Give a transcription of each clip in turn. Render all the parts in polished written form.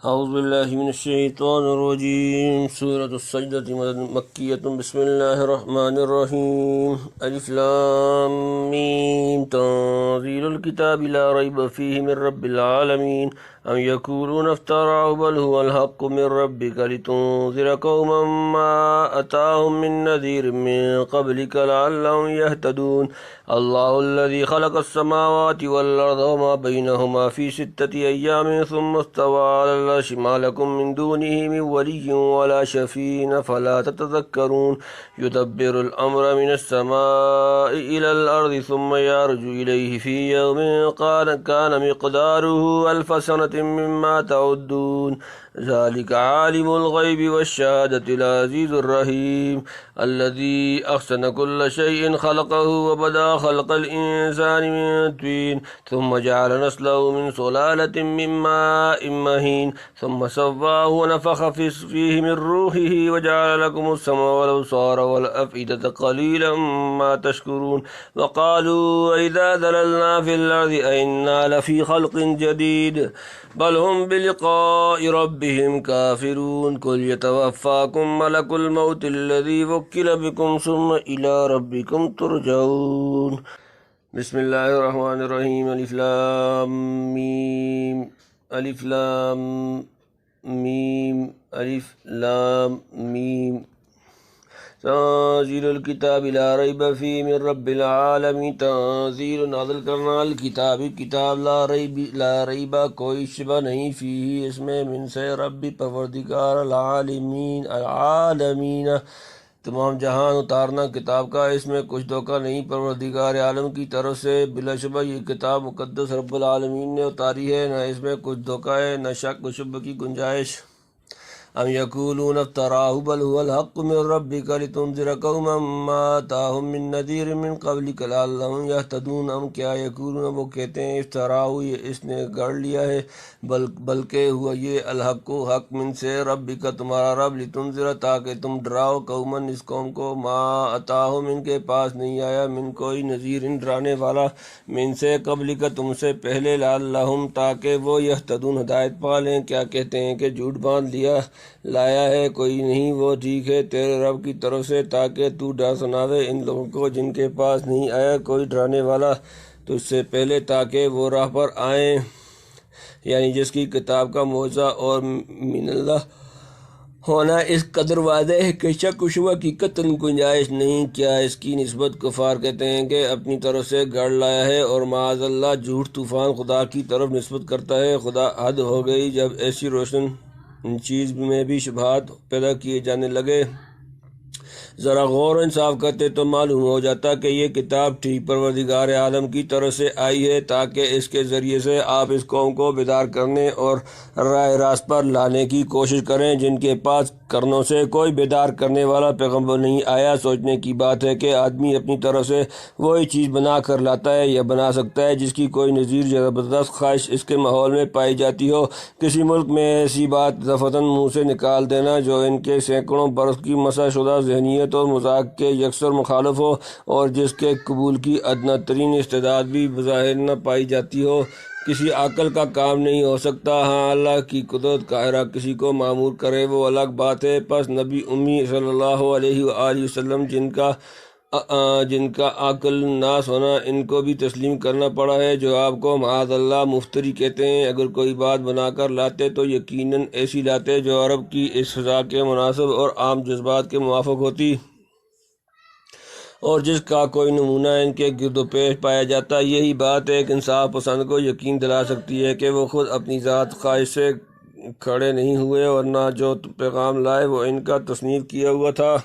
اعوذ باللہ من الشیطان الرجیم سورۃ السجدہ مکیۃ بسم اللہ الرحمن الرحیم الف لام میم تنزیل الکتاب لا ریب فیہ من رب العالمین ام یقولون افتراه بل هو الحق من ربک لتنذر قوما ما اتاهم من نذیر من قبلک لعلهم یہتدون اللہ الذی خلق السماوات والارض وما بینہما فی ستۃ ایام ثم استوى علی العرش ما لکم من دونہ من ولی ولا شفیع فلا تتذکرون یدبر الامر من السماء الى الارض ثم یعرج الیہ فی یوم کان مقدارہ الف سنۃ مما تعدون ذلك عالم الغیب والشہادۃ العزیز الرحیم الذي احسن كل شيء خلقه وبدأ خلق الانسان من طين ثم جعل نسله من سلالة من ماء مهين ثم سواه ونفخ فيه من روحه وجعل لكم السمع والابصار والافئدة قليلا ما تشكرون وقالوا اذا ضللنا في الارض ائنا لفي خلق جديد بل هم بلقاء ربهم كافرون قل يتوفاكم ملك الموت الذي وكل بكم ثم إلى ربكم ترجعون بسم اللہ الرحمن الرحیم الف لام میم الف لام میم الف لام میم تنزیل الکتاب لا ریب فیہ من رب العالمین تنزیل نازل کرنا الکتاب کتاب لا ریب کوئی شبہ نہیں فیہ اس میں من سے رب پروردگار العالمین تمام جہان اتارنا کتاب کا اس میں کچھ دھوکہ نہیں پروردگار عالم کی طرف سے بلا شبہ یہ کتاب مقدس رب العالمین نے اتاری ہے نہ اس میں کچھ دھوکہ ہے نہ شک و شبہ کی گنجائش ام یقولون افتراہ بل هو الحق من ربک لتنذر قوما ما آتاهم من نذیر من قبلک لعلهم یہتدون کیا یقولون وہ کہتے ہیں افتراہ یہ اس نے گڑھ لیا ہے بلکہ ہوا یہ الحق حق من سے ربک تمہارا رب لتنذر تاکہ تم ڈراؤ قوما اس قوم کو ما آتاهم ان کے پاس نہیں آیا من کوئی نذیر ڈرانے والا من سے قبلک تم سے پہلے لعلهم تاکہ وہ یہتدون ہدایت پا لیں کیا کہتے ہیں کہ جھوٹ باندھ لایا ہے کوئی نہیں وہ ٹھیک ہے تیرے رب کی طرف سے تاکہ تو ڈر سناوے ان لوگوں کو جن کے پاس نہیں آیا کوئی ڈرانے والا تجھ سے پہلے تاکہ وہ راہ پر آئیں یعنی جس کی کتاب کا معجزہ اور من اللہ ہونا اس قدر واضح ہے کہ شک و شبہ کی قطعاً گنجائش نہیں کیا اس کی نسبت کفار کہتے ہیں کہ اپنی طرف سے گڑھ لایا ہے اور معاذ اللہ جھوٹ طوفان خدا کی طرف نسبت کرتا ہے خدا حد ہو گئی جب ایسی روشن چیز میں بھی شبہات پیدا کیے جانے لگے ذرا غور و انصاف کرتے تو معلوم ہو جاتا کہ یہ کتاب ٹھیک پروردگار عالم کی طرف سے آئی ہے تاکہ اس کے ذریعے سے آپ اس قوم کو بیدار کرنے اور راہ راست پر لانے کی کوشش کریں جن کے پاس کرنوں سے کوئی بیدار کرنے والا پیغمبر نہیں آیا سوچنے کی بات ہے کہ آدمی اپنی طرف سے وہی چیز بنا کر لاتا ہے یا بنا سکتا ہے جس کی کوئی نظیر زبردست خواہش اس کے ماحول میں پائی جاتی ہو کسی ملک میں ایسی بات دفتن منہ سے نکال دینا جو ان کے سینکڑوں برس کی مسح شدہ ذہنیت اور مذاق کے یکسر مخالف ہو اور جس کے قبول کی ادنیٰ ترین استعداد بھی بظاہر نہ پائی جاتی ہو کسی عقل کا کام نہیں ہو سکتا ہاں اللہ کی قدرت قاہرہ کسی کو معمور کرے وہ الگ بات ہے پس نبی امی صلی اللہ علیہ وآلہ وسلم جن کا عقل ناس ہونا ان کو بھی تسلیم کرنا پڑا ہے جو آپ کو معاذ اللہ مفتری کہتے ہیں اگر کوئی بات بنا کر لاتے تو یقیناً ایسی لاتے جو عرب کی اس فضا کے مناسب اور عام جذبات کے موافق ہوتی اور جس کا کوئی نمونہ ان کے گرد و پیش پایا جاتا یہی بات ایک انصاف پسند کو یقین دلا سکتی ہے کہ وہ خود اپنی ذات خواہش سے کھڑے نہیں ہوئے ورنہ جو پیغام لائے وہ ان کا تصنیف کیا ہوا تھا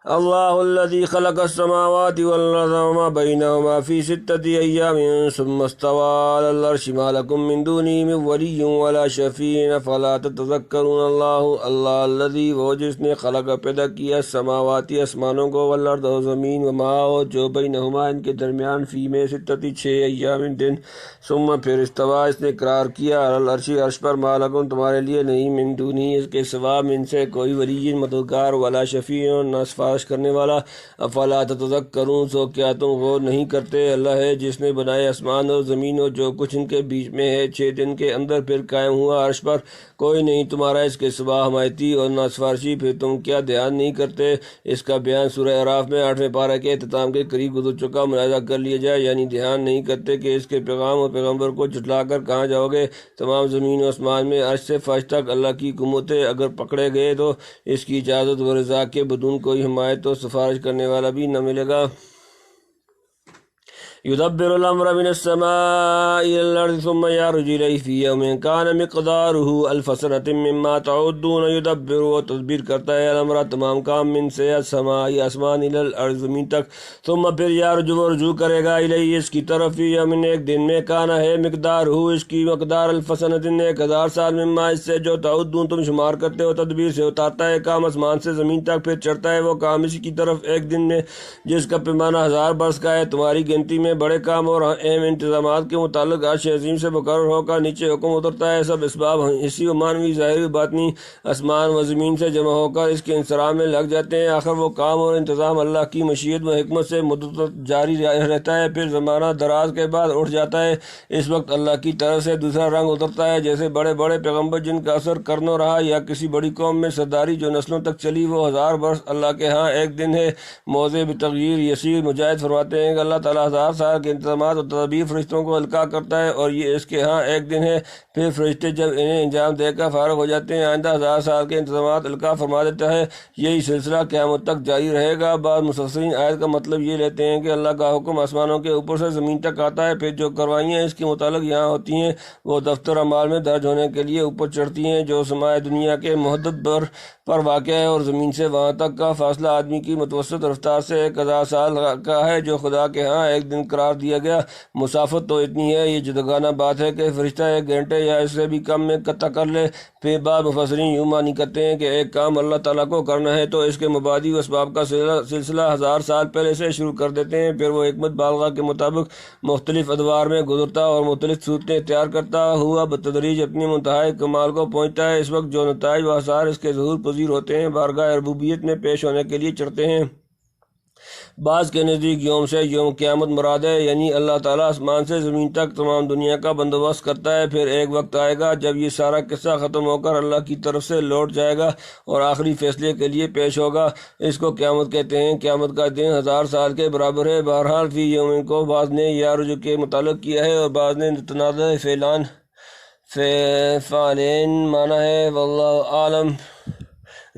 اللہ الذي خلق السماوات والارض وما بينهما في 6 ايام ثم استوى على العرش ما لكم من دونه من ولي ولا شفيع فلا تتذكرون اللہ الذي وہ جس نے خلق پیدا کیا السماوات اسمانوں کو والارض و زمین وما جو بینہما ان کے درمیان فی میں 6 ایام دن ثم پھر استوا اس نے قرار کیا علی العرش عرش پر ما لکم تمہارے لیے نہیں من دونی اس کے سوا من سے کوئی ولی مددگار ولا شفیع نہ سفارش سفارش کرنے والا۔ افلا تتذکرون، سو کیا تم غور نہیں کرتے؟ اللہ ہے جس نے بنائے آسمان اور زمین اور جو کچھ ان کے بیچ میں ہے 6 دن کے اندر، پھر قائم ہوا عرش پر، کوئی نہیں تمہارا اس کے سوا حمایتی اور نہ سفارشی، پھر تم کیا دھیان نہیں کرتے؟ اس کا بیان سورہ اعراف میں 8ویں پارہ کے اختتام کے قریب گزر چکا، ملاحظہ کر لیا جائے، یعنی دھیان نہیں کرتے کہ اس کے پیغام اور پیغمبر کو جھٹلا کر کہاں جاؤ گے؟ تمام زمین و آسمان میں عرش سے فرش تک اللہ کی حکومتیں اگر پکڑے گئے تو اس کی اجازت و رضا کے بدون کوئی حمایت اور سفارش کرنے والا بھی نہ ملے گا۔ يدبر الأمر من السماء إلى الأرض ثم يعرج إليه في يوم كان مقداره 1000 سنة مما تعدون۔ يدبر، وہ تدبیر کرتا ہے، الامر تمام کام، من سے السماء آسمان، إلى الأرض زمین تک، ثم پھر يعرج، وہ رجوع کرے گا، إليه اس کی طرف، في يوم ایک دن میں، كان ہے مقداره اس کی مقدار 1000 سنة 1000 سال، مما اس سے جو تعدون تم شمار کرتے ہو، تدبیر سے اتارتا ہے کام آسمان سے زمین تک، پھر چڑھتا ہے وہ کام اسی کی طرف ایک دن میں جس کا پیمانہ 1000 برس کا ہے، تمہاری گنتی میں بڑے کام اور اہم انتظامات کے متعلق عرش عظیم سے مقرر ہو کر نیچے حکم اترتا ہے۔ سب اسباب حسی و معنوی، ظاہری و باطنی، آسمان و زمین سے جمع ہو کر اس کے انصراف میں لگ جاتے ہیں۔ آخر وہ کام اور انتظام اللہ کی مشیت و حکمت سے مدت جاری رہتا ہے، پھر زمانہ دراز کے بعد اٹھ جاتا ہے۔ اس وقت اللہ کی طرف سے دوسرا رنگ اترتا ہے، جیسے بڑے بڑے پیغمبر جن کا اثر کرنو رہا، یا کسی بڑی قوم میں سرداری جو نسلوں تک چلی، وہ 1000 برس اللہ کے ہاں ایک دن ہے۔ موضع بتغیر یسیر مجاہد فرماتے ہیں کہ اللہ تعالیٰ 1000 سال کے انتظامات اور تدابیر فرشتوں کو القاء کرتا ہے اور یہ اس کے ہاں ایک دن ہے، پھر فرشتے جب انہیں انجام دے کر فارغ ہو جاتے ہیں آئندہ 1000 سال کے انتظامات القاء فرما دیتا ہے۔ یہی سلسلہ قیامت تک جاری رہے گا۔ بعض مفسرین آیت کا مطلب یہ لیتے ہیں کہ اللہ کا حکم آسمانوں کے اوپر سے زمین تک آتا ہے، پھر جو کروائیاں اس کے متعلق یہاں ہوتی ہیں وہ دفتر اعمال میں درج ہونے کے لیے اوپر چڑھتی ہیں، جو سماع دنیا کے محدب پر واقع ہے، اور زمین سے وہاں تک کا فاصلہ آدمی کی متوسط رفتار سے 1000 سال کا ہے، جو خدا کے ہاں ایک دن قرار دیا گیا۔ مسافت تو اتنی ہے، یہ جدگانہ بات ہے کہ فرشتہ 1 گھنٹے یا اس سے بھی کم میں قطع کر لے۔ پھر بعض مفسرین یوں معنی کرتے ہیں کہ ایک کام اللہ تعالیٰ کو کرنا ہے تو اس کے مبادی و اسباب کا سلسلہ 1000 سال پہلے سے شروع کر دیتے ہیں، پھر وہ حکمت بالغہ کے مطابق مختلف ادوار میں گزرتا اور مختلف صورتیں اختیار کرتا ہوا بتدریج اپنی منتہائی کمال کو پہنچتا ہے۔ اس وقت جو نتائج و آثار اس کے ظہور پذیر ہوتے ہیں بارگاہ ربوبیت میں پیش ہونے کے لیے چڑھتے ہیں۔ بعض کے نزدیک یوم سے یوم قیامت مراد ہے، یعنی اللہ تعالیٰ آسمان سے زمین تک تمام دنیا کا بندوبست کرتا ہے، پھر ایک وقت آئے گا جب یہ سارا قصہ ختم ہو کر اللہ کی طرف سے لوٹ جائے گا اور آخری فیصلے کے لیے پیش ہوگا۔ اس کو قیامت کہتے ہیں۔ قیامت کا دن 1000 سال کے برابر ہے۔ بہرحال فی یوم کو بعض نے یارج کے متعلق کیا ہے اور بعض نے تنازع فعلین مانا ہے، واللہ عالم۔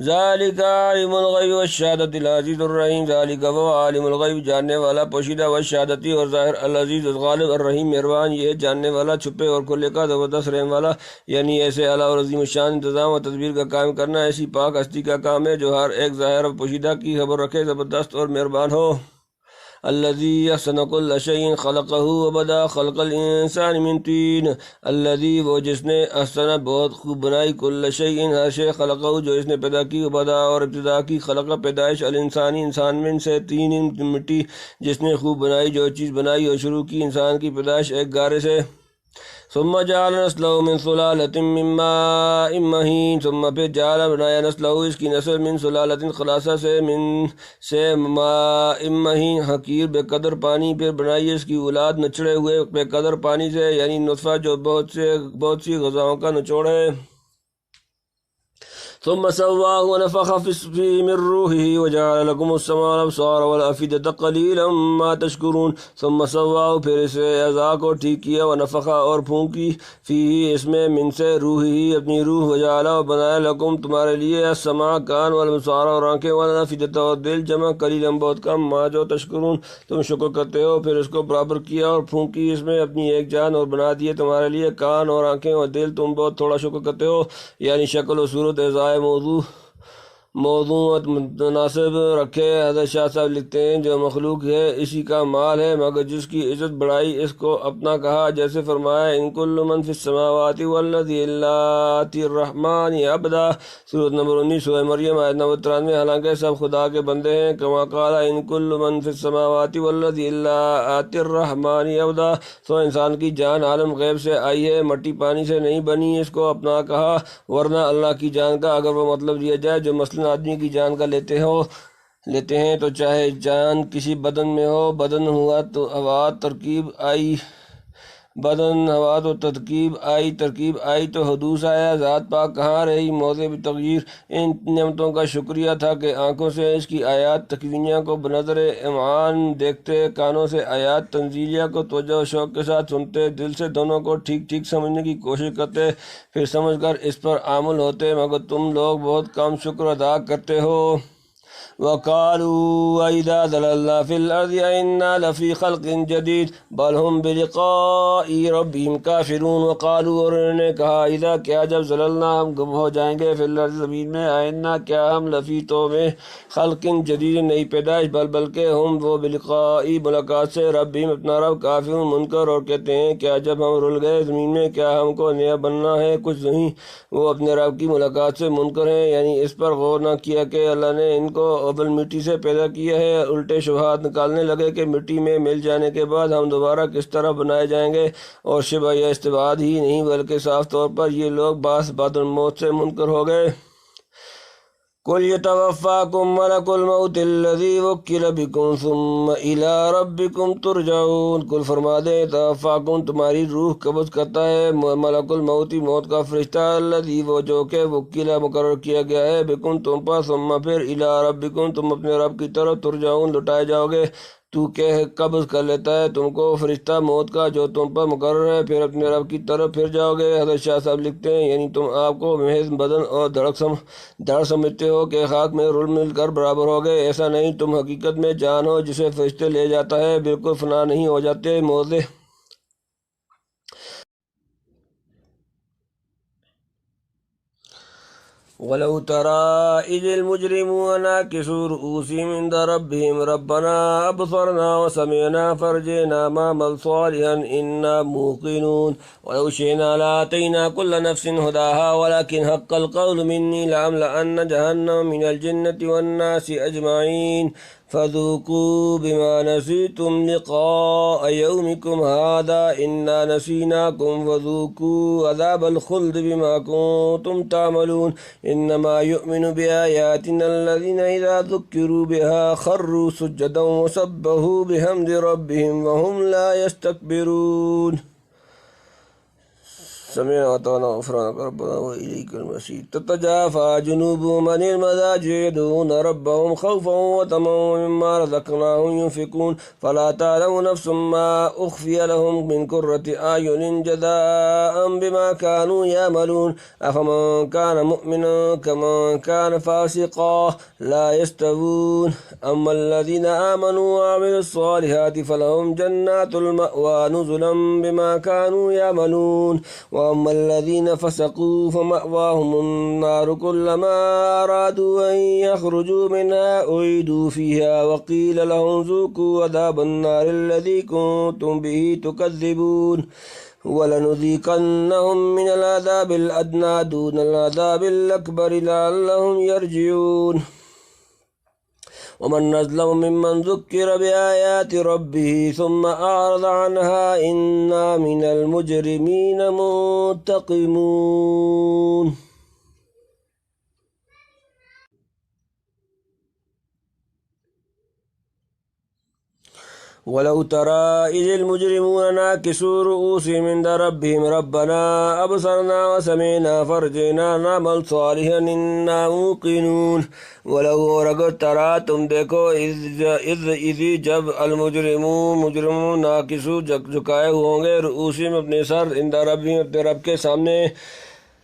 ذالک عالم الغیب والشہادۃ العزیز الرحیم، ذالک وہ عالم الغیب جاننے والا پوشیدہ، والشہادتی اور ظاہر، العزیز غالب، الرحیم مہربان، یہ جاننے والا چھپے اور کھلے کا زبردست رحم والا، یعنی ایسے اعلیٰ اور عظیم الشان انتظام و تدبیر کا قائم کرنا ایسی پاک ہستی کا کام ہے جو ہر ایک ظاہر اور پوشیدہ کی خبر رکھے، زبردست اور مہربان ہو۔ الذی احسن کل شیء خلقہ وبدأ خلق الانسان من طین، الذی وہ جس نے احسن بہت خوب بنائی، کل شیء ہر شے، خلقہ جو اس نے پیدا کی، وبدأ اور ابتدا کی، خلق پیدائش، الانسانی انسان، من سے طین مٹی، جس نے خوب بنائی جو چیز بنائی اور شروع کی انسان کی پیدائش ایک گارے سے۔ ثم جعل نسلہ من سلالۃ من ماء مہین، ثم پھر جعل بنایا نسلہ اس کی نسل، من سلالۃ خلاصہ سے ماء مہین حقیر بے قدر پانی، پھر بنائی اس کی اولاد نچڑے ہوئے بے قدر پانی سے، یعنی نطفہ جو بہت سی غذاؤں کا نچوڑ ہے۔ ثم سواه ونفخ فيه من روحه وجعل لكم السمع والابصار والافئدة قليلا ما تشكرون۔ ثم سواه پھر اس اعضاء کو ٹھیک کیا، ونفخ اور پھونکی، فيه اس میں، من سے روحه اپنی روح، وجعل اور بنایا لكم تمہارے لیے، السمع کان، والابصار اور آنکھیں، والافئدة اور دل، جمع قلیلا بہت کم، ما جو تشکرون تم شکر کرتے ہو۔ پھر اس کو برابر کیا اور پھونکی اس میں اپنی ایک جان، اور بنا دیے تمہارے لیے کان اور آنکھیں اور دل، تم بہت تھوڑا شکر کرتے ہو، یعنی شکل و صورت اعضاء موضوعات مناسب رکھے۔ حضرت شاہ صاحب لکھتے ہیں جو مخلوق ہے اسی کا مال ہے، مگر جس کی عزت بڑھائی اس کو اپنا کہا، جیسے فرمایا ان کل من فی السماوات والذی الا آتی الرحمن عبدا، سورۃ نمبر 19 سورہ مریم آیت نمبر 93۔ حالانکہ سب خدا کے بندے ہیں، کما قال ان کل من فی السماوات والذی الا آتی الرحمن عبدا، تو انسان کی جان عالم غیب سے آئی ہے، مٹی پانی سے نہیں بنی، اس کو اپنا کہا، ورنہ اللہ کی جان کا اگر وہ مطلب لیا جائے جو مثلا آدمی کی جان کا لیتے ہو لیتے ہیں تو چاہے جان کسی بدن میں ہو، بدن ہوا تو ہوا ترکیب آئی، بدن ہوا تو ترکیب آئی تو حدوث آیا، ذات پاک کہاں رہی موضع تغیر۔ ان نعمتوں کا شکریہ تھا کہ آنکھوں سے اس کی آیات تکوینیہ کو بنظر امعان دیکھتے، کانوں سے آیات تنزیلیہ کو توجہ و شوق کے ساتھ سنتے، دل سے دونوں کو ٹھیک ٹھیک سمجھنے کی کوشش کرتے، پھر سمجھ کر اس پر عمل ہوتے، مگر تم لوگ بہت کم شکر ادا کرتے ہو۔ وَقَالُوا وَإِذَا ضَلَلْنَا فِي الْأَرْضِ أَإِنَّا لَفِي خَلْقٍ جَدِيدٍ بَلْ هُمْ بِلِقَاءِ رَبِّهِمْ كَافِرُونَ وَقَالُوا، اور انہوں نے کہا، اذا کیا جب ضللنا ہم گم ہو جائیں گے، فی الارض زمین میں، أَإِنَّا کیا ہم لفی تو میں خلق جدید نئی پیدائش، بلکہ ہم وہ بلقاء ملاقات سے ربہم اپنا رب کافرون منکر، اور کہتے ہیں کیا جب ہم رل گئے زمین میں کیا ہم کو نیا بننا ہے کچھ نہیں، وہ اپنے رب کی ملاقات سے منکر ہیں، یعنی اس پر غور نہ کیا کہ اللہ نے ان کو اول مٹی سے پیدا کیا ہے، الٹے شبہات نکالنے لگے کہ مٹی میں مل جانے کے بعد ہم دوبارہ کس طرح بنائے جائیں گے، اور شبہ یا استبعاد ہی نہیں بلکہ صاف طور پر یہ لوگ بعث بعد الموت سے منکر ہو گئے۔ قُلْ يَتَوَفَّاكُم مَلَكُ الْمَوْتِ الَّذِي وُكِّلَ بِكُمْ ثُمَّ إِلَىٰ رَبِّكُمْ تُرْجَعُونَ قُلْ فرما دے، يَتَوَفَّاكُم تمہاری روح قبض کرتا ہے، ملک الموت موت کا فرشتہ، الذی وہ جو کہ وکیل مقرر کیا گیا ہے، بکم تم پر، ثم پھر الی ربکم تم اپنے رب کی طرف ترجعون لٹائے جاؤ گے۔ تو کہ قبض کر لیتا ہے تم کو فرشتہ موت کا جو تم پر مقرر ہے، پھر اپنے رب کی طرف پھر جاؤ گے۔ حضرت شاہ صاحب لکھتے ہیں، یعنی تم آپ کو محض بدن اور دھڑ سمجھتے ہو کہ خاک میں رل مل کر برابر ہو گئے، ایسا نہیں، تم حقیقت میں جان ہو جسے فرشتے لے جاتا ہے، بالکل فنا نہیں ہو جاتے۔ موضع وَلَوْ تَرَىٰ إِذِ الْمُجْرِمُونَ نَاكِسُو رُءُوسِهِمْ عِندَ رَبِّهِمْ رَبَّنَا أَبْصَرْنَا وَسَمِعْنَا فَارْجِعْنَا نَعْمَلْ صَالِحًا إِنَّا مُوقِنُونَ وَلَوْ شِئْنَا لَآتَيْنَا كُلَّ نَفْسٍ هُدَاهَا وَلَكِنْ حَقَّ الْقَوْلُ مِنِّي لَأَمْلَأَنَّ جَهَنَّمَ مِنَ الْجِنَّةِ وَالنَّاسِ أَجْمَعِينَ فَذُوقُوا بِمَا نَسِيتُمْ لِقَاءَ يَوْمِكُمْ هَٰذَا إِنَّا نَسِينَاكُمْ وَذُوقُوا عَذَابَ الْخُلْدِ بِمَا كُنتُمْ تَعْمَلُونَ إِنَّمَا يُؤْمِنُ بِآيَاتِنَا الَّذِينَ إِذَا ذُكِّرُوا بِهَا خَرُّوا سُجَّدًا وَسَبَّحُوا بِحَمْدِ رَبِّهِمْ وَهُمْ لَا يَسْتَكْبِرُونَ۔ سمعنا وأطعنا غفرانك ربنا وإليك المصير۔ تتجافى جنوبهم عن المضاجع يدعون ربهم خوفا وطمعا ومما رزقناهم ينفقون فلا تعلم نفس ما أخفي لهم من قرة أعين جزاء بما كانوا يعملون أفمن كان مؤمنا كمن كان فاسقا لا يستوون أما الذين آمنوا وعملوا الصالحات فلهم جنات المأوى نزلا بما كانوا يعملون وأما الذين فسقوا فمأواهم النار كلما أرادوا أن يخرجوا منها أعيدوا فيها وقيل لهم ذوقوا عذاب النار الذي كنتم به تكذبون ولنذيقنهم من العذاب الأدنى دون العذاب الأكبر لعلهم يرجعون ومن أظلم ممن ذكر بآيات ربه ثم أعرض عنها إنا من المجرمين منتقمون۔ وَلَوْ تَرَىٰ إِذِ الْمُجْرِمُونَ نَاكِسُو رُءُوسِهِمْ عِندَ رَبِّهِمْ رَبَّنَا أَبْصَرْنَا وَسَمِعْنَا فَارْجِعْنَا نَعْمَلْ صَالِحًا إِنَّا مُوقِنُونَ۔ وَلَوْ اور اگر ترا تم دیکھو اذ جب مجرمون ناکسو جھکائے ہوں گے رؤوسہم اپنے سر عند ربہم اپنے رب کے سامنے،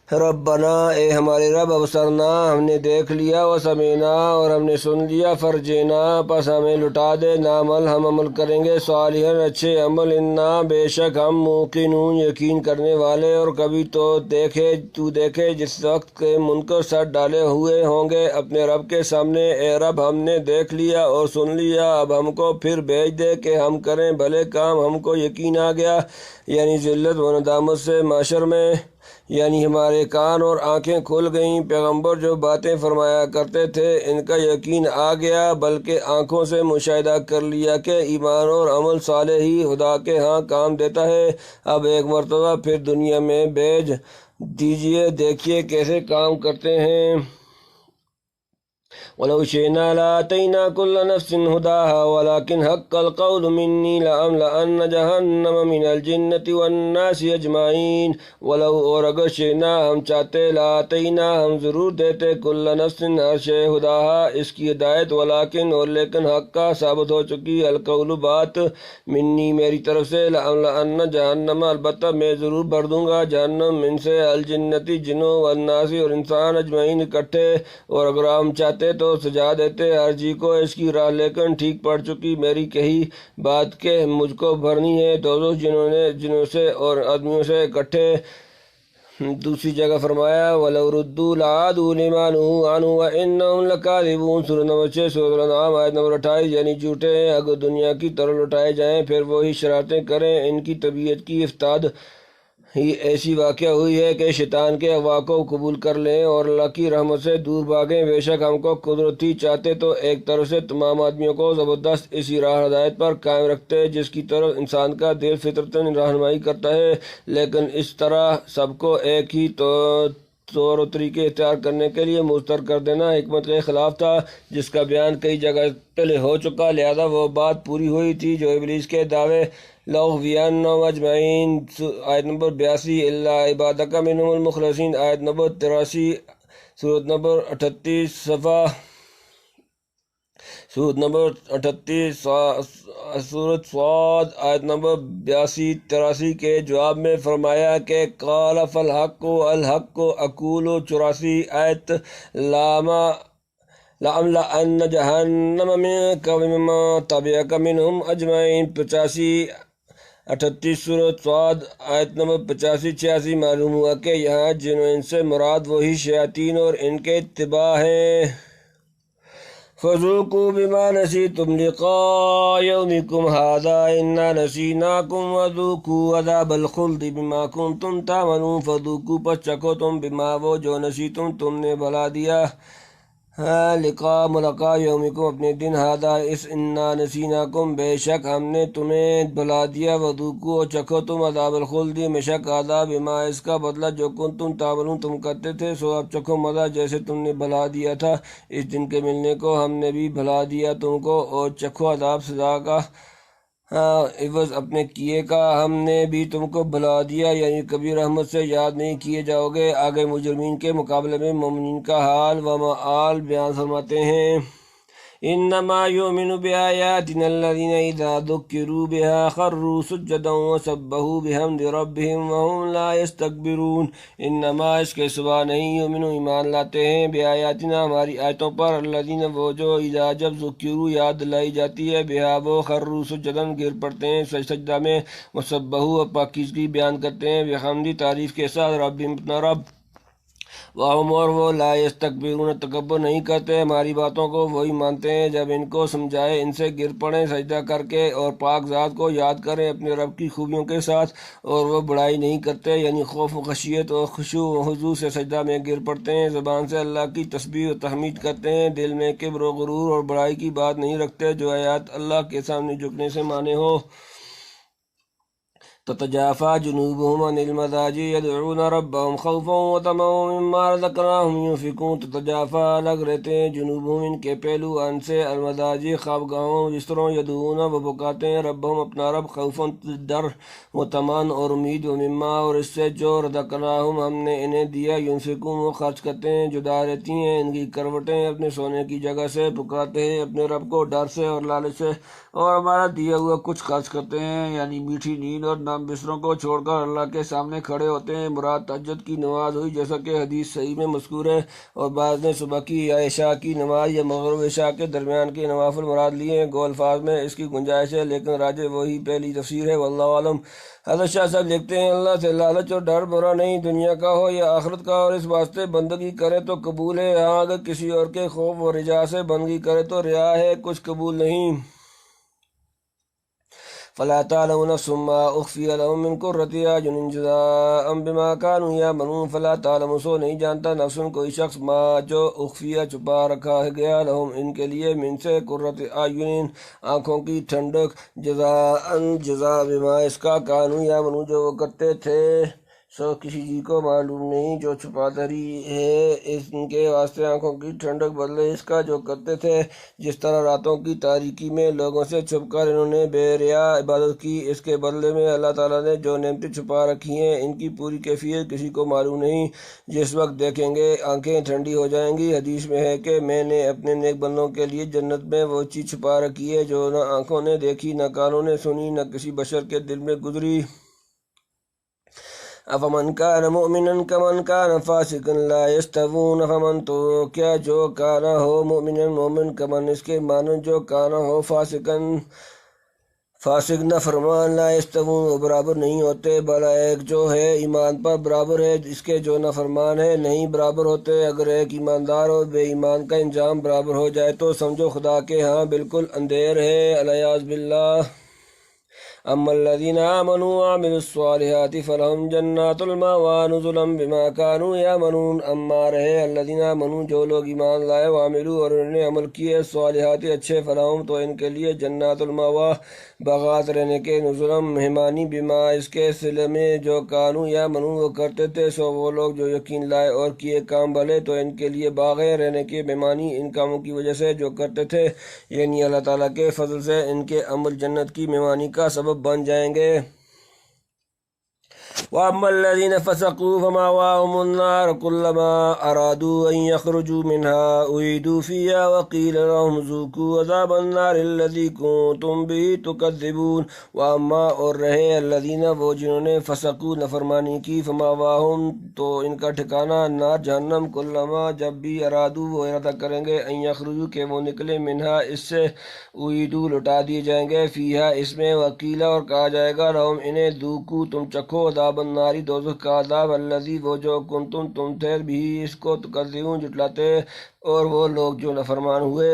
ربنا اے ہمارے رب، ابصرنا ہم نے دیکھ لیا، وسمعنا اور ہم نے سن لیا، فرجنا پس ہمیں لٹا دے، نعمل ہم عمل کریں گے، صالحاً اچھے عمل، انا بے شک ہم موقنون یقین کرنے والے۔ اور کبھی تو دیکھے جس وقت کے منکر سر ڈالے ہوئے ہوں گے اپنے رب کے سامنے، اے رب ہم نے دیکھ لیا اور سن لیا، اب ہم کو پھر بھیج دے کہ ہم کریں بھلے کام، ہم کو یقین آ گیا، یعنی ذلت و ندامت سے معاشر میں، یعنی ہمارے کان اور آنکھیں کھل گئیں، پیغمبر جو باتیں فرمایا کرتے تھے ان کا یقین آ گیا، بلکہ آنکھوں سے مشاہدہ کر لیا کہ ایمان اور عمل صالح ہی خدا کے ہاں کام دیتا ہے۔ اب ایک مرتبہ پھر دنیا میں بھیج دیجئے، دیکھیے کیسے کام کرتے ہیں۔ ولو شئنا لآتينا كل نفس هداها ولكن حق القول مني لأملأن جہنم من الجنة والناس اجمعین۔ ولو اور اگر شئنا ہم چاہتے لآتينا ہم ضرور دیتے کل نفس ہر شے ہداہا اس کی ہدایت، ولیکن اور لیکن حق کا ثابت ہو چکی القول بات منی میری طرف سے، لأملأن جہنم البتہ میں ضرور بھر دوں گا جہنم من سے الجنتی جنوں والناس اور انسان اجمعین اکٹھے۔ اور اگر ہم چاہتے تو سجا دیتے ہر جی کو اس کی راہ، لیکن ٹھیک پڑ چکی میری کہی بات کہ مجھ کو بھرنی ہے دوزخ جنوں سے اور آدمیوں سے اکٹھے۔ دوسری جگہ فرمایا وَلَوْ رُدُّوا لَعَادُوا لِمَا نُهُوا عَنْهُ وَإِنَّهُمْ لَكَاذِبُونَ۔ سورۃ نمبر 6 سورۃ الانعام آیت نمبر 28، یعنی جھوٹے ہیں اگر دنیا کی طرف لوٹائے جائیں پھر وہی شرارتیں کریں۔ ان کی طبیعت کی افتاد ہی ایسی واقع ہوئی ہے کہ شیطان کے اغوا کو قبول کر لیں اور اللہ کی رحمت سے دور بھاگیں۔ بے شک ہم کو قدرت تھی، چاہتے تو ایک طرف سے تمام آدمیوں کو زبردست اسی راہ ہدایت پر قائم رکھتے جس کی طرف انسان کا دل فطرتاً رہنمائی کرتا ہے، لیکن اس طرح سب کو ایک ہی طور و طریقے اختیار کرنے کے لیے مضطر کر دینا حکمت کے خلاف تھا، جس کا بیان کئی جگہ پہلے ہو چکا، لہذا وہ بات پوری ہوئی تھی جو ابلیس کے دعوے لَأُغْوِيَنَّهُمْ أَجْمَعِينَ آیت نمبر 82، إِلَّا عِبَادَكَ مِنْهُمُ الْمُخْلَصِينَ آیت نمبر 83، سورۃ نمبر 38 صفحہ، سورۃ نمبر 38 سورۃ صاد آیت نمبر 82-83 کے جواب میں فرمایا کہ قَالَ فَالْحَقُّ الْحَقُّ أَقُولُ 84 آیت لَأَمْلَأَنَّ جَهَنَّمَ مِنكَ وَمِمَّن تَبِعَكَ مِنْهُمْ أَجْمَعِينَ 85-38 سورۃ صاد آیت نمبر 85-86۔ معلوم ہوا کہ یہاں جن و انس سے مراد وہی شیاطین اور ان کے اتباع ہیں۔ فَذُوقُوا بِمَا نَسِيتُمْ لِقَاءَ يَوْمِكُمْ هَٰذَا إِنَّا نَسِينَاكُمْ وَذُوقُوا عَذَابَ الْخُلْدِ بِمَا كُنتُمْ تَعْمَلُونَ۔ فَذُوقُوا پس چکھو تم بما وہ جو نسیتم تم نے بھلا دیا، لقاء ملاقات یومکم اپنے دن، ہادہ اس، انا نسیناکم بے شک ہم نے تمہیں بھلا دیا، وذوقوا اور چکھو تم عذاب الخلد ہمیشہ کا عذاب، بما اس کا بدلہ جو کنتم تعملون تم کرتے تھے، سو اب چکھو مزہ جیسے تم نے بھلا دیا تھا اس دن کے ملنے کو ہم نے بھی بھلا دیا تم کو، اور چکھو عذاب سزا کا عوض اپنے کیے کا ہم نے بھی تم کو بھلا دیا، یعنی کبھی رحمت سے یاد نہیں کیے جاؤ گے۔ آگے مجرمین کے مقابلے میں مومنین کا حال و مآل بیان فرماتے ہیں۔ انما یؤمن بآیاتنا الذین اذا ذکروا بها خروا سجدا وسبحوا بحمد ربهم وهم لا یستکبرون۔ انما اس کے سوا نہیں، یؤمن ایمان لاتے ہیں، بآیاتنا ہماری آیتوں پر، الذین وہ جو، اذا جب ذکروا یاد دلائی جاتی ہے، بها وہ، خروا سجدا گر پڑتے ہیں سجدہ میں، وسبحوا پاکیزگی بیان کرتے ہیں، بحمد تعریف کے ساتھ، ربهم اپنا رب، وَهُمْ اور وہ، لا یستکبرون تکبر نہیں کرتے ہماری باتوں کو، وہی مانتے ہیں جب ان کو سمجھائے ان سے گر پڑیں سجدہ کر کے، اور پاک ذات کو یاد کریں اپنے رب کی خوبیوں کے ساتھ، اور وہ بڑائی نہیں کرتے، یعنی خوف و خشیت اور خشوع و خضوع سے سجدہ میں گر پڑتے ہیں، زبان سے اللہ کی تسبیح و تحمید کرتے ہیں، دل میں کبر و غرور اور بڑائی کی بات نہیں رکھتے، جو آیات اللہ کے سامنے جھکنے سے مانے ہو۔ تتجافى جنوبهم عن المضاجع يدعون ربهم خوفا وطمعا ومما رزقناهم ينفقون۔ تتجافى الگ رہتے ہیں جنوبهم ان کے پہلو، عن سے، المضاجع خوابگاہوں بستروں، يدعون وہ پکارتے ہیں، ربهم اپنا رب، خوفا ڈر، وطمعا اور امید، ومما اور اس سے جو، رزقناهم ہم نے انہیں دیا، ينفقون وہ خرچ کرتے ہیں، جدا رہتی ہیں ان کی کروٹیں اپنے سونے کی جگہ سے، پکارتے ہیں اپنے رب کو ڈر سے اور لالچ سے، اور ہمارا دیا ہوا کچھ خرچ کرتے ہیں، یعنی میٹھی نیند اور نرم بستروں کو چھوڑ کر اللہ کے سامنے کھڑے ہوتے ہیں۔ مراد تہجد کی نماز ہوئی، جیسا کہ حدیث صحیح میں مذکور ہے، اور بعض نے صبح کی یا عشاء کی نماز یا مغرب عشاء کے درمیان کے نوافل مراد لیے ہیں۔ گو الفاظ میں اس کی گنجائش ہے، لیکن راجح وہی پہلی تفسیر ہے، واللہ عالم۔ حضرت شاہ صاحب لکھتے ہیں، اللہ سے لالچ اور ڈر برا نہیں، دنیا کا ہو یا آخرت کا، اور اس واسطے بندگی کرے تو قبول ہے، ہاں اگر کسی اور کے خوف و رجا سے بندگی کرے تو ریا ہے، کچھ قبول نہیں۔ فلا تعلم نفس ما اخفی لهم من قرۃ اعین جزاء بما كانوا یعملون۔ فلا تعلم سو نہیں جانتا، نفس کوئی شخص، ما جو، اخفیہ چھپا رکھا گیا، لهم ان کے لیے، من سے، قرۃ اعین آنکھوں کی ٹھنڈک، جزاء جزا، بما اس کا، كانوا یعملون جو وہ کرتے تھے، سو کسی جی کو معلوم نہیں جو چھپا دری ہے ان کے واسطے آنکھوں کی ٹھنڈک بدلے اس کا جو کرتے تھے، جس طرح راتوں کی تاریکی میں لوگوں سے چھپ کر انہوں نے بے ریا عبادت کی، اس کے بدلے میں اللہ تعالیٰ نے جو نعمتیں چھپا رکھی ہیں ان کی پوری کیفیت کسی کو معلوم نہیں۔ جس وقت دیکھیں گے آنکھیں ٹھنڈی ہو جائیں گی۔ حدیث میں ہے کہ میں نے اپنے نیک بندوں کے لیے جنت میں وہ چیز چھپا رکھی ہے جو نہ آنکھوں نے دیکھی، نہ کانوں نے سنی، نہ کسی بشر کے دل میں گزری۔ افمن کان مؤمنا کمن کان فاسقا لا یستوون، افمن تو کیا جو کانا ہو مومن مومن، کمن اس کے مانن جو کانا ہو فاسقا فاسق نہ فرمان، لا یستوون وہ برابر نہیں ہوتے، بلا ایک جو ہے ایمان پر برابر ہے اس کے جو نہ فرمان ہے نہیں برابر ہوتے۔ اگر ایک ایماندار اور بے ایمان کا انجام برابر ہو جائے تو سمجھو خدا کے ہاں بالکل اندھیر ہے، الیاذ باللہ۔ اما الذین آمنوا وعملوا الصالحات فلہم جنات المأوی نزلا بما كانوا یعملون۔ اما رہے الذین آمنوا جو لوگ ایمان لائے، وعملوا اور انہوں نے عمل کیے، الصالحات اچھے، فلہم تو ان کے لیے جنات المأوی باغات رہنے کے، نزلا مہمانی، بما اس کے صلے میں جو کانوا یعملون وہ کرتے تھے، سو وہ لوگ جو یقین لائے اور کیے کام بھلے تو ان کے لیے باغ ہیں رہنے کے، مہمانی ان کاموں کی وجہ سے جو کرتے تھے، یعنی اللہ تعالیٰ کے فضل سے ان کے عمل جنت کی مہمانی کا سبب بن جائیں گے۔ وَأَمَّا الَّذِينَ فَسَقُوا فَمَأْوَاهُمُ النَّارُ كُلَّمَا أَرَادُوا أَن يَخْرُجُوا مِنْهَا أُعِيدُوا فِيهَا وَقِيلَ لَهُمْ ذُوقُوا عَذَابَ النَّارِ الَّذِي كُنتُم بِهِ تُكَذِّبُونَ۔ وَأَمَّا اور رہے الَّذِينَ وہ جنہوں نے فَسَقُوا نافرمانی کی، فَمَأْوَاهُمْ تو ان کا ٹھکانہ النار جہنم، كُلَّمَا جب بھی ارادو وہ ارادہ کریں گے، ان یخرجوا کہ وہ نکلے، منہا اس سے، اعیدوا لوٹا دیے جائیں گے، فیہا اس میں، وقیلا اور کہا جائے گا، لہم انہیں، ذوقوا تم چکھو، عذاب الناری دوزخ کا عذاب، الذی وہ جو کنتم تم تھے، بھی اس کو تکذبون جھٹلاتے، اور وہ لوگ جو نافرمان ہوئے۔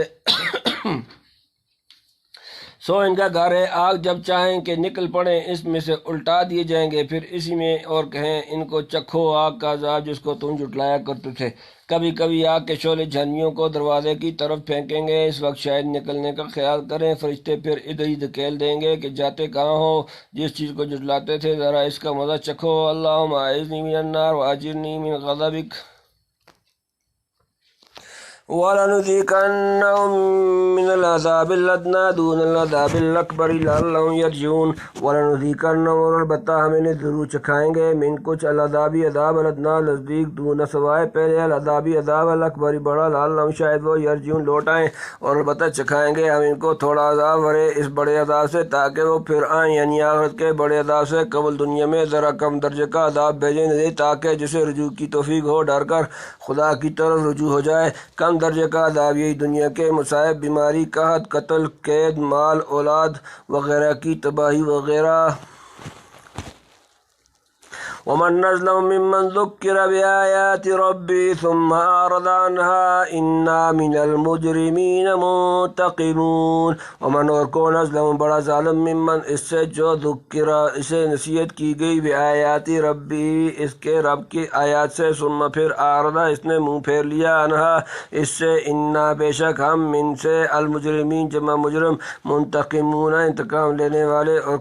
سو ان کا گھر ہے آگ، جب چاہیں کہ نکل پڑیں اس میں سے الٹا دیے جائیں گے پھر اسی میں، اور کہیں ان کو چکھو آگ کا عذاب جس کو تم جھٹلایا کرتے تھے۔ کبھی کبھی آگ کے شعلے جہنمیوں کو دروازے کی طرف پھینکیں گے، اس وقت شاید نکلنے کا خیال کریں، فرشتے پھر ادھر ہی دھکیل دیں گے کہ جاتے کہاں ہو، جس چیز کو جھٹلاتے تھے ذرا اس کا مزہ چکھو، اللہم اعذنی من النار واجرنی من غضبک وَلَنُذِيقَنَّهُم مِّنَ الْعَذَابِ الْأَدْنَىٰ دُونَ الْعَذَابِ الْأَكْبَرِ لَعَلَّهُمْ يَرْجِعُونَ۔ وَلَنُذِيقَنَّهُمْ اور البتہ ہم انہیں ضرور چکھائیں گے، من کچھ العذابِ عذاب الادنیٰ نزدیک، دون سوائے پہلے، العذابِ عذاب الاکبر بڑا، لعلہم شاید وہ یرجعون لوٹ آئیں، اور البتہ چکھائیں گے ہم ان کو تھوڑا عذاب ورے اس بڑے عذاب سے، تاکہ وہ پھر آئیں، یعنی آخرت کے بڑے عذاب سے قبل دنیا میں ذرا کم درجے کا عذاب بھیجیں دے، تاکہ جسے رجوع کی توفیق ہو ڈر کر خدا کی طرف رجوع ہو جائے۔ کم درجے کا عذاب یہی دنیا کے مصائب، بیماری، قحط، قتل، قید، مال، اولاد وغیرہ کی تباہی وغیرہ۔ وَمَنْ أَظْلَمُ مِمَّنْ ذُكِّرَ بِآيَاتِ رَبِّهِ ثُمَّ أَعْرَضَ عَنْهَا إِنَّا مِنَ الْمُجْرِمِينَ مُنْتَقِمُونَ۔ ومن اور کون، اظلم بڑا ظالم، ممن اس سے جو ذکر اسے نصیحت کی گئی، بآیات ربی اس کے رب کی آیات سے، ثم پھر اعرض اس نے منہ پھیر لیا، عنہا اس سے، انا بے شک ہم، من سے، المجرمین جمع مجرم، منتقمون انتقام لینے والے، اور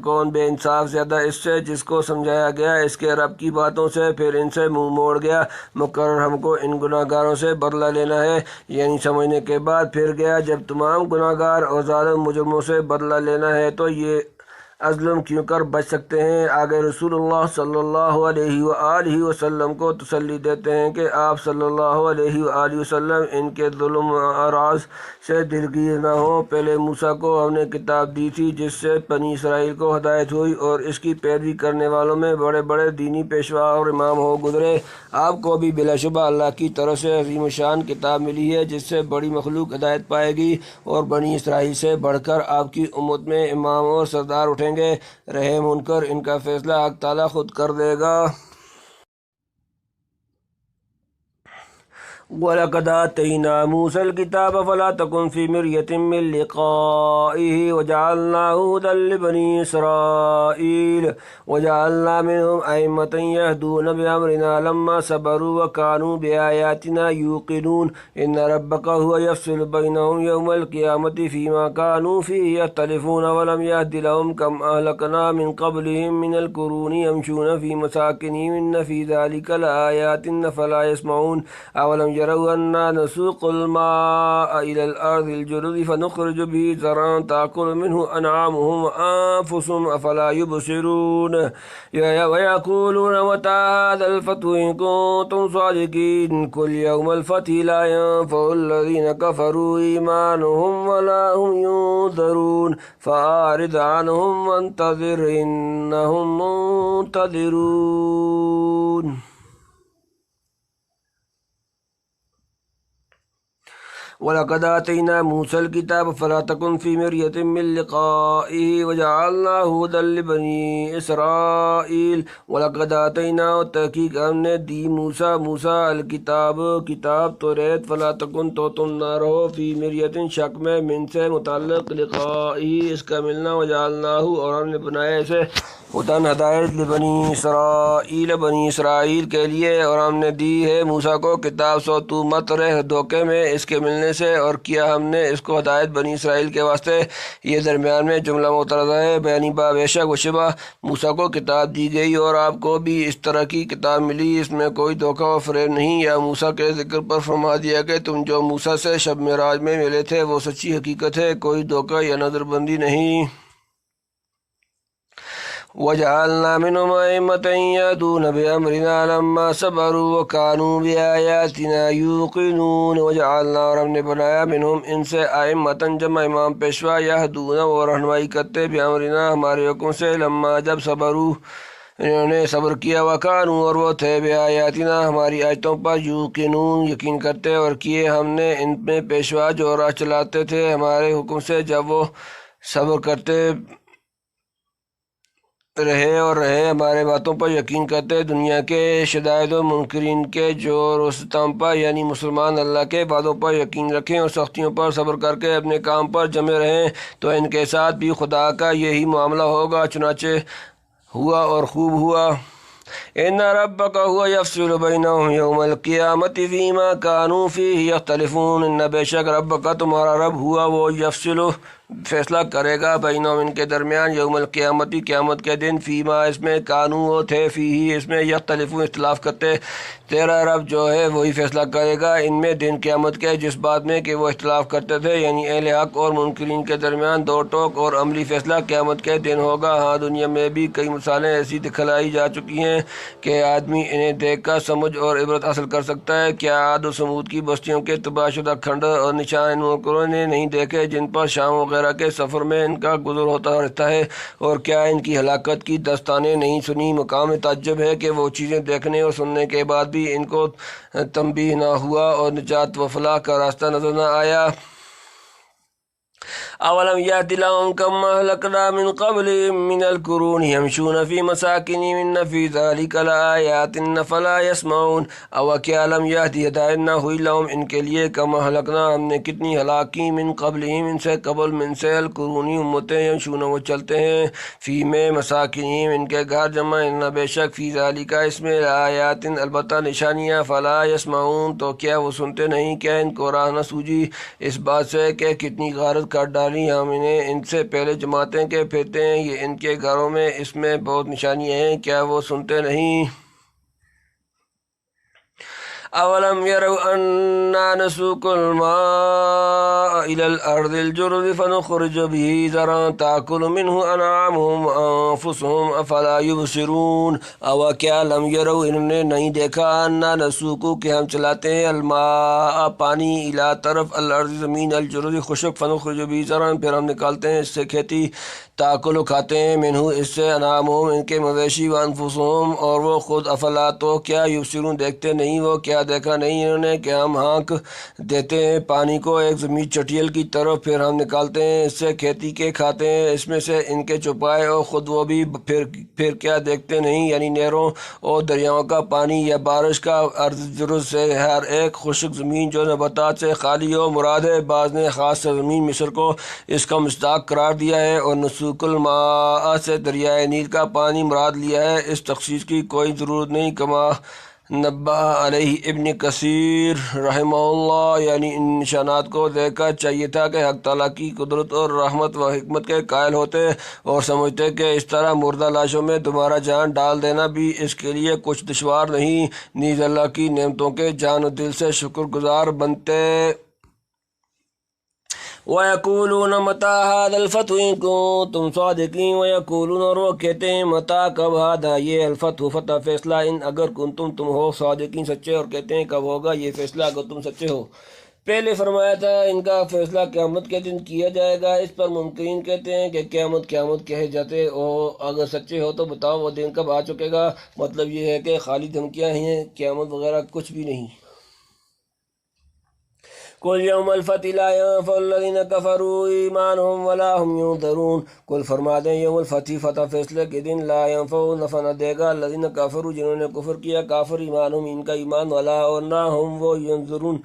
کون بے انصاف زیادہ اس سے جس کو سمجھایا گیا اس کے رب کی باتوں سے، پھر ان سے منہ موڑ گیا، مقرر ہم کو ان گناہ گاروں سے بدلہ لینا ہے، یعنی سمجھنے کے بعد پھر گیا جب تمام گناہ گار اور ظالم مجرموں سے بدلہ لینا ہے تو یہ ازلم کیوں کر بچ سکتے ہیں۔ آگے رسول اللہ صلی اللہ علیہ وآلہ وسلم کو تسلی دیتے ہیں کہ آپ صلی اللہ علیہ وآلہ وسلم ان کے ظلم و اعراض سے دلگیر نہ ہوں۔ پہلے موسیٰ کو ہم نے کتاب دی تھی جس سے بنی اسرائیل کو ہدایت ہوئی، اور اس کی پیروی کرنے والوں میں بڑے بڑے دینی پیشوا اور امام ہو گزرے۔ آپ کو بھی بلا شبہ اللہ کی طرف سے عظیم الشان کتاب ملی ہے جس سے بڑی مخلوق ہدایت پائے گی، اور بنی اسرائیل سے بڑھ کر آپ کی امت میں امام اور سردار اٹھیں گے، رہے منکر ان کا فیصلہ حق تعالیٰ خود کر دے گا۔ وَلَقَدْ آتَيْنَا مُوسَى الْكِتَابَ فَلَا تَكُنْ فِي مِرْيَةٍ مِّن لِّقَائِهِ وَجَعَلْنَاهُ هُدًى لِّبَنِي إِسْرَائِيلَ وَجَعَلْنَا مِنْهُمْ أَئِمَّةً يَهْدُونَ بِأَمْرِنَا لَمَّا صَبَرُوا وَكَانُوا بِآيَاتِنَا يُوقِنُونَ إِنَّ رَبَّكَ هُوَ يَفْصِلُ بَيْنَهُمْ يَوْمَ الْقِيَامَةِ فِيمَا كَانُوا فِيهِ يَخْتَلِفُونَ وَلَمْ يَهْدِ لَهُمْ كَمْ أَهْلَكْنَا مِنْ قَبْلِهِمْ مِنَ الْقُرُونِ يَمْشُونَ فِي مَسَاكِنِهِمْ إِنَّ فِي ذَلِكَ لَآيَاتٍ أَفَلَا يَسْمَعُونَ أَوَلَمْ يَرَوْا أَنَّا نسوق الماء إلى الأرض الجرز فنخرج به زرعا تأكل منه أنعامهم وأنفسهم أفلا يبصرون ويقولون متى هذا الفتح إن كنتم صادقين قل يوم الفتح لا ينفع الذين كفروا إيمانهم ولا هم ينذرون فأعرض عنهم وانتظر إنهم منتظرون وَلَقَدْ آتَيْنَا مُوسَى الْكِتَابَ فَلَا تَكُنْ فِي مِرْيَةٍ مِّن لِّقَائِهِ وَجَعَلْنَاهُ هُدًى لِّبَنِي إِسْرَائِيلَ وَلَقَدْ آتَيْنَا تحقیق ہم نے دی موسیٰ الکتاب کتاب توریت فلا تکن تو تم نہ رہو فی مریۃ شک میں من سے متعلق لقائه اس کا ملنا وجعلناہ اور ہم نے بنایا اسے ہدن ہدایت لبنی اسرائیل بنی اسرائیل کے لیے اور ہم نے دی ہے موسیٰ کو کتاب سو تو مت رہ دھوکے میں اس کے ملنے سے اور کیا ہم نے اس کو ہدایت بنی اسرائیل کے واسطے یہ درمیان میں جملہ معترضہ ہے بیانی با بے شک و شبہ موسیٰ کو کتاب دی گئی اور آپ کو بھی اس طرح کی کتاب ملی اس میں کوئی دھوکہ و فریب نہیں یا موسیٰ کے ذکر پر فرما دیا کہ تم جو موسیٰ سے شب معراج میں ملے تھے وہ سچی حقیقت ہے کوئی دھوکہ یا نظر بندی نہیں وَجَعَلْنَا مِنْهُمْ أَئِمَّةً يَهْدُونَ بِأَمْرِنَا لَمَّا صَبَرُوا وَكَانُوا بِآيَاتِنَا يُوقِنُونَ وَجَعَلْنَا اور ہم نے بنایا منہم ان سے أَئِمَّةً جمع امام پیشوا يَهْدُونَ وہ رہنمائی کرتے بِأَمْرِنَا ہمارے حکم سے لما جب صبروا انہوں نے صبر کیا وَكَانُوا اور وہ تھے بِآيَاتِنَا ہماری آیتوں پر یوقنون یقین کرتے اور کیے ہم نے ان میں پیشوا جو راہ چلاتے تھے ہمارے حکم سے جب وہ صبر کرتے رہے ہمارے باتوں پر یقین کرتے دنیا کے شدائد و منکرین کے جو رستم پر یعنی مسلمان اللہ کے وعدوں پر یقین رکھیں اور سختیوں پر صبر کر کے اپنے کام پر جمے رہیں تو ان کے ساتھ بھی خدا کا یہی معاملہ ہوگا چنانچہ ہوا اور خوب ہوا ان ربک هو یفصل بینہم یوم القیامت فیما کانوا فیہ یختلفون ان بے شک رب کا تمہارا رب ہوا وہ یفصل فیصلہ کرے گا بینہم ان کے درمیان یوم القیامتی قیامت کے دن فیما اس میں کانوا وہ تھے فیہ اس میں یختلفون اختلاف کرتے تیرا رب جو ہے وہی فیصلہ کرے گا ان میں دن قیامت کے جس بات میں کہ وہ اختلاف کرتے تھے یعنی اہل حق اور منکرین کے درمیان دو ٹوک اور عملی فیصلہ قیامت کے دن ہوگا ہاں دنیا میں بھی کئی مثالیں ایسی دکھلائی جا چکی ہیں کہ آدمی انہیں دیکھ کر سمجھ اور عبرت حاصل کر سکتا ہے کیا عاد و سمود کی بستیوں کے تباہ شدہ کھنڈر اور نشان ان منکروں نے نہیں دیکھے جن پر شام وغیرہ کے سفر میں ان کا گزر ہوتا رہتا ہے اور کیا ان کی ہلاکت کی داستانیں نہیں سنی مقام تعجب ہے کہ وہ چیزیں دیکھنے اور سننے کے بعد بھی ان کو تنبیہ نہ ہوا اور نجات و فلاح کا راستہ نظر نہ آیا اولم یأت لهم کم اہلکنا من قبلهم من القرون یمشون فی مساکنہم ان فی ذلک لآیات فلا یسمعون او کیا لم یأت ہدایت نہ ہوئی لهم ان کے لیے کم اہلکنا ہم نے کتنی ہلاک کی من قبلہم ان سے قبل من سے القرونی امتیں یمشون وہ چلتے ہیں فی میں مساکنہم ان کے گھر جمع ان بے شک فی ذلک اس میں لآیات البتہ نشانیاں فلا یسمعون تو کیا وہ سنتے نہیں کیا ان کو راہ نہ سوجی اس بات سے کہ کتنی غارت کر ڈالی ہم انہیں ان سے پہلے جماعتیں کے پھرتے ہیں یہ ان کے گھروں میں اس میں بہت نشانیاں ہیں کیا وہ سنتے نہیں اولم يروا أنا نسوق الماء إلى الأرض الجرز فنخرج به زرعا تأكل منه أنعامهم وأنفسهم أفلا يبصرون او کیا لم يروا انہوں نے نہیں دیکھا انا نسوق کہ ہم چلاتے ہیں الماء پانی الى طرف الارض زمین الجرز خشک فنخرج به زرعا پھر ہم نکالتے ہیں اس سے کھیتی تاکل کھاتے ہیں منہ اس سے انعامهم ان کے مویشی وانفسهم اور وہ خود افلا تو کیا یبصرون دیکھتے نہیں وہ کیا دیکھا نہیں انہوں نے کہ ہم ہانک دیتے ہیں پانی کو ایک زمین چٹیل کی طرف، پھر ہم نکالتے ہیں اس سے کھیتی کے کھاتے ہیں اس میں سے ان کے چپائے، اور خود وہ بھی پھر کیا دیکھتے نہیں، یعنی نہروں اور دریاؤں کا پانی یا بارش کا ارض جرز سے ہر ایک خشک زمین جو نباتات سے خالی ہو مراد ہے۔ بعض نے خاص سرزمین مصر کو اس کا مصداق قرار دیا ہے اور نسوک الماء سے دریائے نیل کا پانی مراد لیا ہے۔ اس تخصیص کی کوئی ضرورت نہیں، کما نبہ علیہ ابن کثیر رحمہ اللہ، یعنی ان نشانات کو دیکھ کر چاہیے تھا کہ حق تعالیٰ کی قدرت اور رحمت و حکمت کے قائل ہوتے اور سمجھتے کہ اس طرح مردہ لاشوں میں دوبارہ جان ڈال دینا بھی اس کے لیے کچھ دشوار نہیں، نیز اللہ کی نعمتوں کے جان و دل سے شکر گزار بنتے۔ وَيَقُولُونَ مَتَىٰ هَٰذَا الْفَتْحُ إِن كُنتُمْ صَادِقِينَ وَيَقُولُونَ، اور وہ کہتے ہیں متا کب ہادا یہ الفتح فتح فیصلہ، ان اگر تم ہو صادقین سچے، اور کہتے ہیں کب ہوگا یہ فیصلہ اگر تم سچے ہو۔ پہلے فرمایا تھا ان کا فیصلہ قیامت کے دن کیا جائے گا، اس پر منکرین کہتے ہیں کہ قیامت کہے جاتے، اور اگر سچے ہو تو بتاؤ وہ دن کب آ چکے گا۔ مطلب یہ ہے کہ خالی دھمکیاں ہیں، قیامت وغیرہ کچھ بھی نہیں۔ قل یوم الفتح لا ينفع الذین کفروا ایمانهم ولا هم ينظرون، قل فرما دیں یوم الفتح فتح فیصلے کے دن لا ينفع نفع نہ دے گا الذین کفروا جنہوں نے کفر کیا، کافر ایمانهم ان کا ایمان، ولا اور نہ ہم وہ ینظرون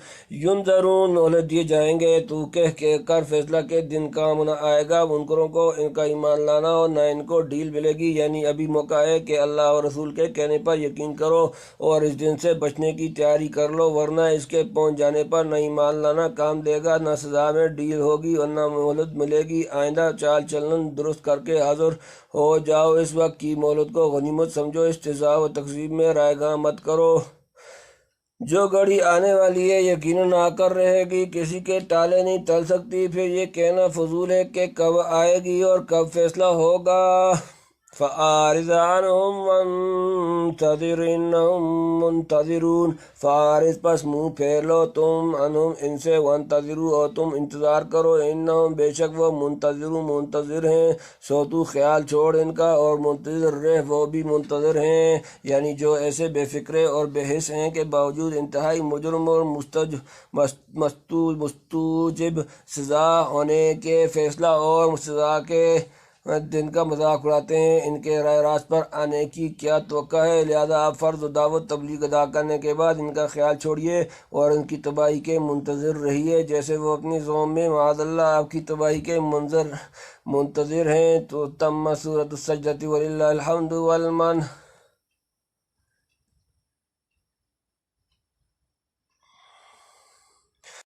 مہلت دیے جائیں گے۔ تو کہہ کر فیصلہ کے دن کام نہ آئے گا منکروں کو ان کا ایمان لانا، اور نہ ان کو ڈیل ملے گی، یعنی ابھی موقع ہے کہ اللہ اور رسول کے کہنے پر یقین کرو اور اس دن سے بچنے کی تیاری کر لو، ورنہ اس کے پہنچ جانے پر نہ ایمان لانا کام دے گا، نہ سزا میں ڈیل ہوگی اور نہ مہلت ملے گی۔ آئندہ چال چلن درست کر کے حاضر ہو جاؤ، اس وقت کی مہلت کو غنیمت سمجھو، استہزاء و تکذیب میں رائے گاں مت کرو۔ جو گھڑی آنے والی ہے یقیناً آ کر رہے گی، کسی کے تالے نہیں ٹل سکتی، پھر یہ کہنا فضول ہے کہ کب آئے گی اور کب فیصلہ ہوگا۔ فَأَعْرِضْ عَنْهُمْ وَانتَظِرْ إِنَّهُمْ مُنتَظِرُونَ، فَأَعْرِضْ پس منہ پھیر لو تم عنہم ان سے، وَانتَظِرُوا اور تم انتظار کرو، إِنَّهُمْ بے شک وہ منتظر ہیں، سو تو خیال چھوڑ ان کا اور منتظر رہ، وہ بھی منتظر ہیں، یعنی جو ایسے بے فکرے اور بے حس ہیں کہ باوجود انتہائی مجرم اور مستوجب سزا ہونے کے فیصلہ اور سزا کے دن کا مذاق اڑاتے ہیں، ان کے راہ راست پر آنے کی کیا توقع ہے؟ لہذا آپ فرض و دعوت تبلیغ ادا کرنے کے بعد ان کا خیال چھوڑیے اور ان کی تباہی کے منتظر رہیے، جیسے وہ اپنی قوم میں معاذ اللہ آپ کی تباہی کے منتظر ہیں۔ تو تم سورۃ السجدہ وللہ الحمد والمن۔